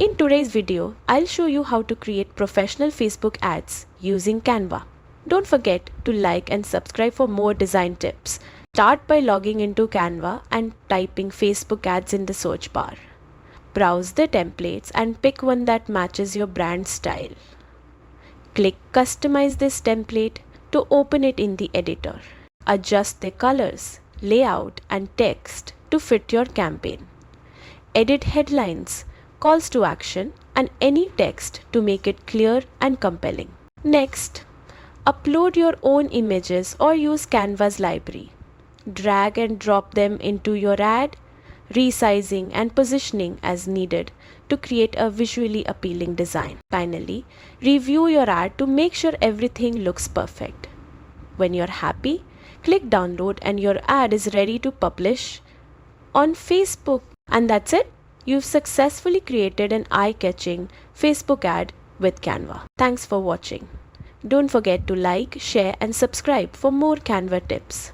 In today's video, I'll show you how to create professional Facebook ads using Canva. Don't forget to like and subscribe for more design tips. Start by logging into Canva and typing Facebook ads in the search bar. Browse the templates and pick one that matches your brand style. Click Customize this template to open it in the editor. Adjust the colors, layout and text to fit your campaign. Edit headlines, calls to action and any text to make it clear and compelling. Next, upload your own images or use Canva's library. Drag and drop them into your ad, resizing and positioning as needed to create a visually appealing design. Finally, review your ad to make sure everything looks perfect. When you're happy, click download and your ad is ready to publish on Facebook. And that's it. You've successfully created an eye-catching Facebook ad with Canva. Thanks for watching. Don't forget to like, share and subscribe for more Canva tips.